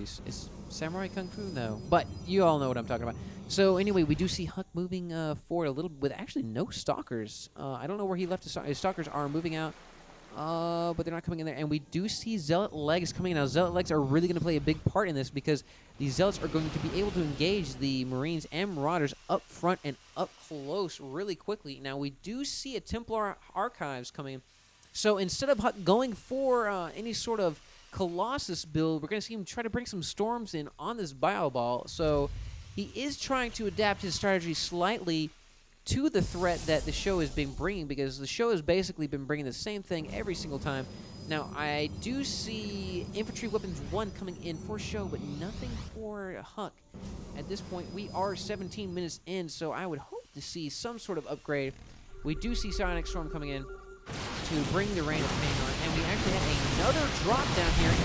Is Samurai Kung Fu? No. But you all know what I'm talking about. So anyway, we do see Huck moving forward a little with actually no stalkers. I don't know where he left his stalkers are moving out. But they're not coming in there. And we do see Zealot legs coming in. Now, Zealot legs are really going to play a big part in this because these Zealots are going to be able to engage the Marines and Marauders up front and up close really quickly. Now, we do see a Templar Archives coming in. So instead of Huck going for any sort of Colossus build, we're going to see him try to bring some Storms in on this Bio Ball. So he is trying to adapt his strategy slightly to the threat that the show has been bringing, because the show has basically been bringing the same thing every single time. Now, I do see Infantry Weapons 1 coming in for show, but nothing for Huck. At this point, we are 17 minutes in, so I would hope to see some sort of upgrade. We do see Sonic Storm coming in to bring the Rain of Pain on, and we actually have another drop down here in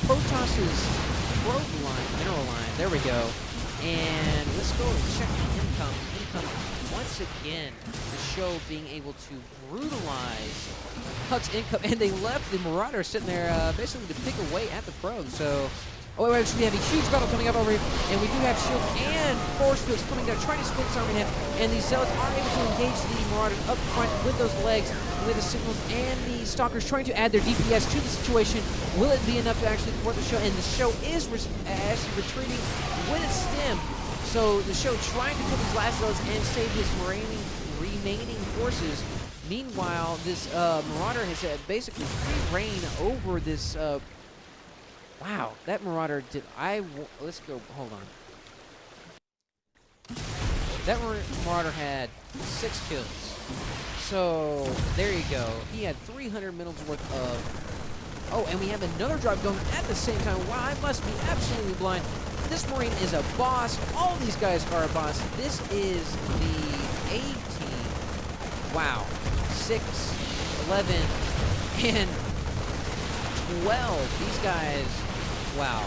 Protoss's probe line, mineral line. There we go. And let's go and check the income. Once again, the show being able to brutalize Huck's income, and they left the Marauder sitting there basically to pick away at the probe. So, oh wait, we have a huge battle coming up over here, and we do have shield and force fields coming down, trying to split this army in half, and these Zealots are able to engage the Marauders up front with those legs, with the signals, and the Stalkers trying to add their DPS to the situation. Will it be enough to actually thwart the show? And the show is actually retreating with its stem. So the show trying to kill these last Zealots and save his remaining forces. Meanwhile, this Marauder has basically free reign over this. Wow, that Marauder did. Let's go. Hold on. That Marauder had 6 kills. So there you go. He had 300 minutes worth of. Oh, and we have another drop going at the same time. Wow, I must be absolutely blind. This Marine is a boss. All these guys are a boss. This is the A team. Wow. 6, 11, and 12. These guys, wow.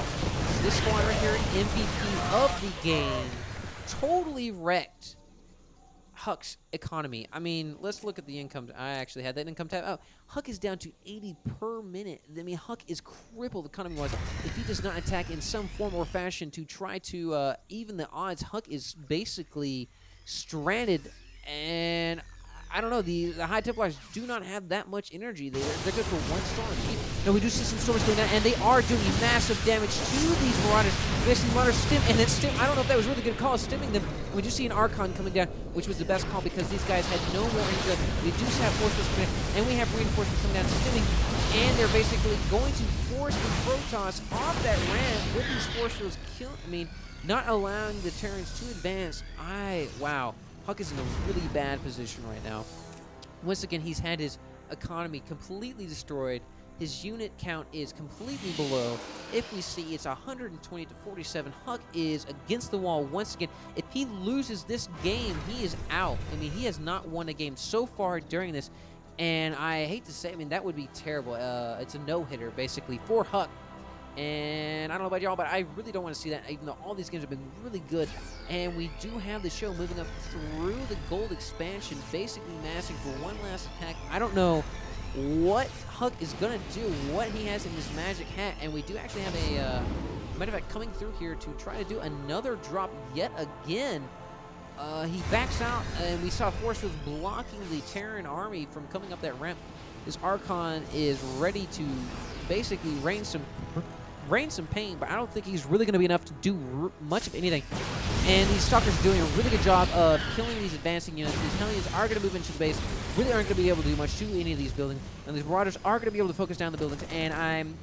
This squad right here, MVP of the game, totally wrecked Huck's economy. I mean, let's look at the income. I actually had that income tab. Oh, Huck is down to 80 per minute. I mean, Huck is crippled economy-wise. If he does not attack in some form or fashion to try to even the odds, Huck is basically stranded. And I don't know, the High Templars do not have that much energy. They're good for one storm. Now, we do see some storms going down, and they are doing massive damage to these Marauders. Basically, Marauders stim, and then stim. I don't know if that was really good call, stimming them. We do see an Archon coming down, which was the best call because these guys had no more energy. We do have forces coming in, and we have reinforcements coming down, stimming, and they're basically going to force the Protoss off that ramp with these force fields, not allowing the Terrans to advance. Wow. Huck is in a really bad position right now. Once again, he's had his economy completely destroyed. His unit count is completely below. If we see, it's 120 to 47. Huck is against the wall once again. If he loses this game, he is out. I mean, he has not won a game so far during this. And I hate to say, that would be terrible. It's a no-hitter, basically, for Huck. And I don't know about y'all, but I really don't want to see that, even though all these games have been really good. And we do have the show moving up through the gold expansion, basically massing for one last attack. I don't know what Huck is going to do, what he has in his magic hat. And we do actually have a, matter of fact, coming through here to try to do another drop yet again. He backs out, and we saw force fields blocking the Terran army from coming up that ramp. This Archon is ready to basically rain some pain, but I don't think he's really going to be enough to do much of anything. And these Stalkers are doing a really good job of killing these advancing units. These Hellions are going to move into the base, really aren't going to be able to do much to any of these buildings. And these Marauders are going to be able to focus down the buildings. And I'm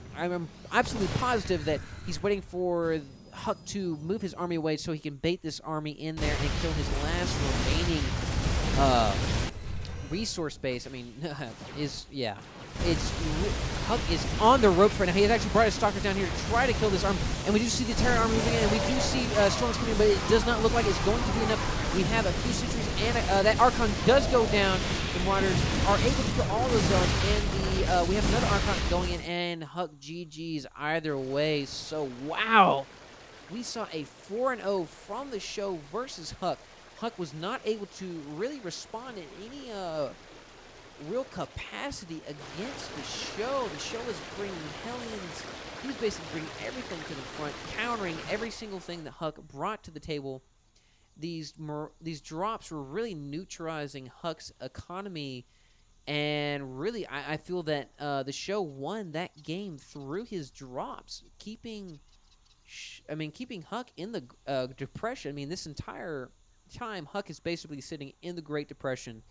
absolutely positive that he's waiting for Huck to move his army away so he can bait this army in there and kill his last remaining resource base. Huck is on the ropes right now. He has actually brought his Stalkers down here to try to kill this army. And we do see the Terran army moving in, and we do see storms coming in, but it does not look like it's going to be enough. We have a few sentries, and that Archon does go down. The Marauders are able to kill all those zones, and we have another Archon going in, and Huck GG's either way. So, wow. We saw a 4-0 from the show versus Huck. Huck was not able to really respond in any real capacity against the SjoW. The SjoW is bringing Hellions. He's basically bringing everything to the front, countering every single thing that Huck brought to the table. These drops were really neutralizing Huck's economy, and really, I feel that the SjoW won that game through his drops, keeping Huck in the depression. I mean, this entire time, Huck is basically sitting in the Great Depression.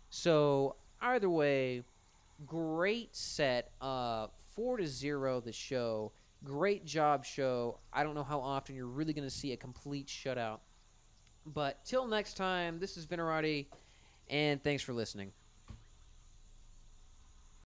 So either way, great set. 4-0 the SjoW. Great job, SjoW. I don't know how often you're really going to see a complete shutout. But till next time, this is Venerati, and thanks for listening.